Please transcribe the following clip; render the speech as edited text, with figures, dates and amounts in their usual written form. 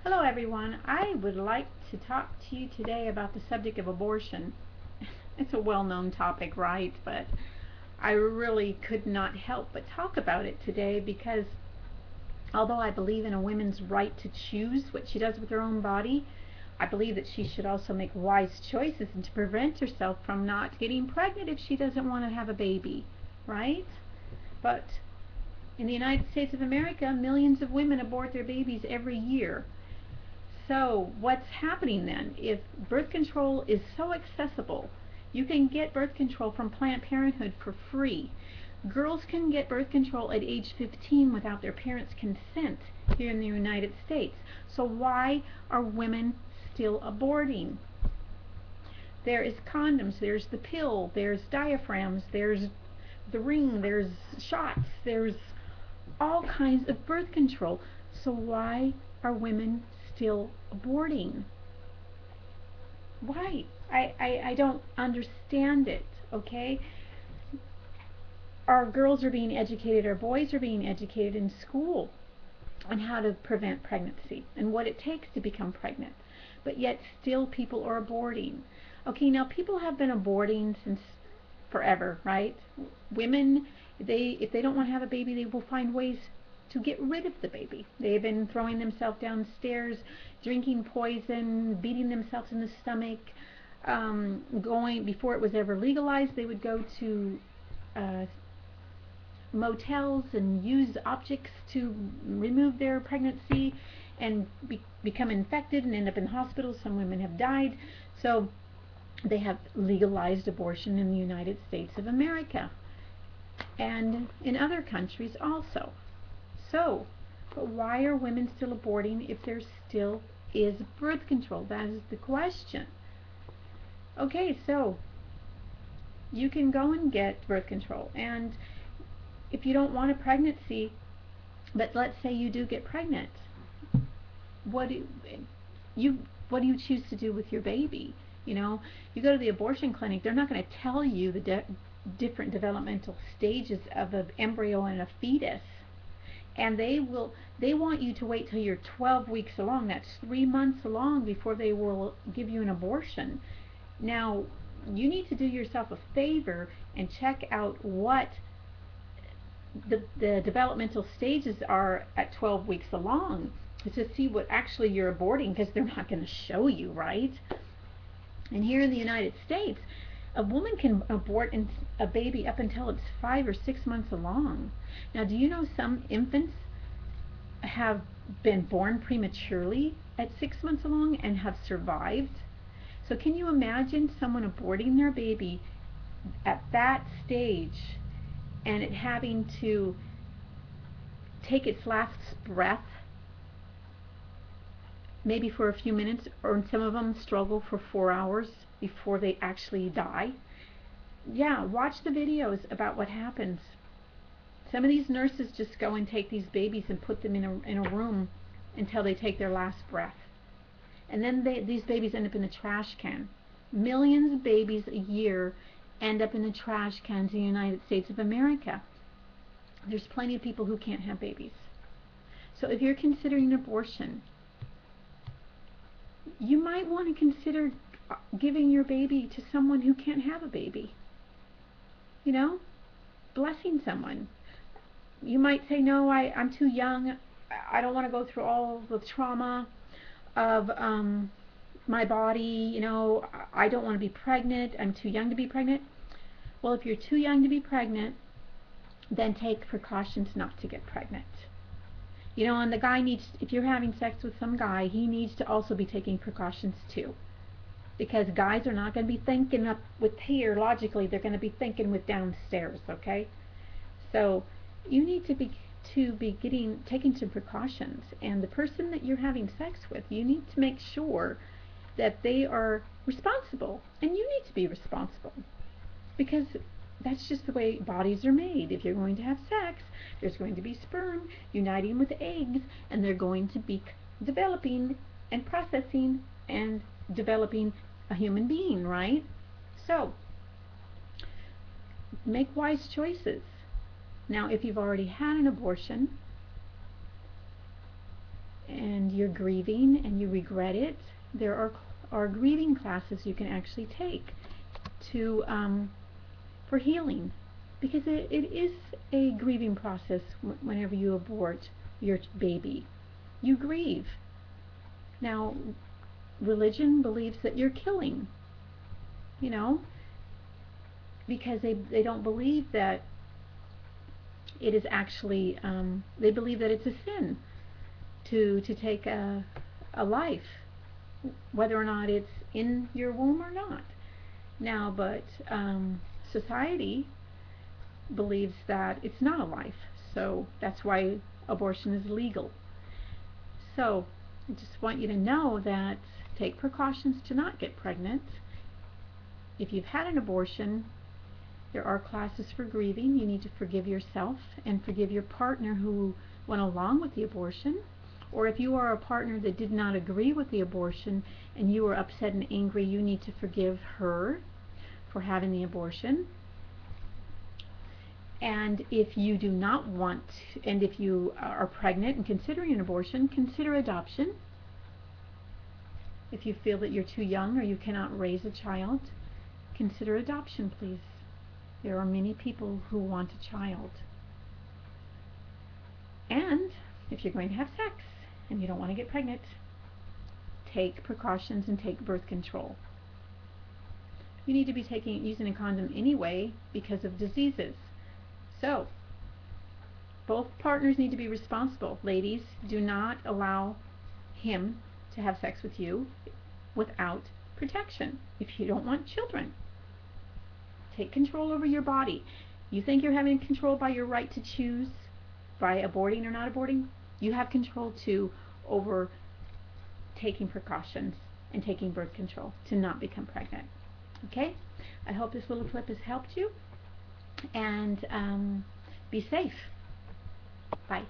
Hello everyone. I would like to talk to you today about the subject of abortion. It's a well-known topic, right? But I really could not help but talk about it today because although I believe in a woman's right to choose what she does with her own body, I believe that she should also make wise choices and to prevent herself from not getting pregnant if she doesn't want to have a baby, right? But in the United States of America, millions of women abort their babies every year. So what's happening then? If birth control is so accessible, you can get birth control from Planned Parenthood for free. Girls can get birth control at age 15 without their parents' consent here in the United States. So why are women still aborting? There is condoms, there's the pill, there's diaphragms, there's the ring, there's shots, there's all kinds of birth control. So why are women still aborting? Why? I don't understand it, okay? Our girls are being educated, our boys are being educated in school on how to prevent pregnancy and what it takes to become pregnant. But yet still people are aborting. Okay, now people have been aborting since forever, right? Women, if they don't want to have a baby, they will find ways to get rid of the baby. They've been throwing themselves downstairs, drinking poison, beating themselves in the stomach. Going before it was ever legalized, they would go to uh, motels and use objects to remove their pregnancy and become infected and end up in hospitals. Some women have died. So they have legalized abortion in the United States of America and in other countries also. So, but why are women still aborting if there still is birth control? That is the question. Okay, so you can go and get birth control, and if you don't want a pregnancy, but let's say you do get pregnant, what do you what do you choose to do with your baby? You know, you go to the abortion clinic, they're not going to tell you the different developmental stages of an embryo and a fetus, and they want you to wait till you're 12 weeks along. That's 3 months along before they will give you an abortion. Now you need to do yourself a favor and check out what the developmental stages are at 12 weeks along to see what actually you're aborting, because they're not going to show you, right? And here in the United States, a woman can abort a baby up until it's 5 or 6 months along. Now, do you know some infants have been born prematurely at 6 months along and have survived? So can you imagine someone aborting their baby at that stage and it having to take its last breath maybe for a few minutes, or some of them struggle for 4 hours before they actually die? Yeah, watch the videos about what happens. Some of these nurses just go and take these babies and put them in a room until they take their last breath. And then these babies end up in the trash can. Millions of babies a year end up in the trash cans in the United States of America. There's plenty of people who can't have babies. So if you're considering abortion, you might want to consider giving your baby to someone who can't have a baby. You know, blessing someone. You might say, no, I'm too young. I don't want to go through all the trauma of my body. You know, I don't want to be pregnant. I'm too young to be pregnant. Well, if you're too young to be pregnant, then take precautions not to get pregnant. You know, and the guy needs, if you're having sex with some guy, he needs to also be taking precautions too. Because guys are not going to be thinking up with here logically, they're going to be thinking with downstairs, okay? So you need to be taking some precautions, and the person that you're having sex with, you need to make sure that they are responsible, and you need to be responsible, because that's just the way bodies are made. If you're going to have sex, there's going to be sperm uniting with eggs, and they're going to be developing and processing and developing a human being, right? So make wise choices. Now, if you've already had an abortion and you're grieving and you regret it, there are grieving classes you can actually take to for healing, because it is a grieving process. Whenever you abort your baby, you grieve. Now, religion believes that you're killing, you know, because they don't believe that it is actually, they believe that it's a sin to take a life, whether or not it's in your womb or not. Now, but society believes that it's not a life, so that's why abortion is legal. So I just want you to know that take precautions to not get pregnant. If you've had an abortion, there are classes for grieving. You need to forgive yourself and forgive your partner who went along with the abortion. Or if you are a partner that did not agree with the abortion and you were upset and angry, you need to forgive her for having the abortion. And if you do not want, and if you are pregnant and considering an abortion, consider adoption. If you feel that you're too young or you cannot raise a child, consider adoption, please. There are many people who want a child. And if you're going to have sex and you don't want to get pregnant, take precautions and take birth control. You need to be using a condom anyway because of diseases. So, both partners need to be responsible. Ladies, do not allow him to have sex with you without protection if you don't want children. Take control over your body. You think you're having control by your right to choose, by aborting or not aborting? You have control too over taking precautions and taking birth control to not become pregnant. Okay? I hope this little clip has helped you, and be safe. Bye.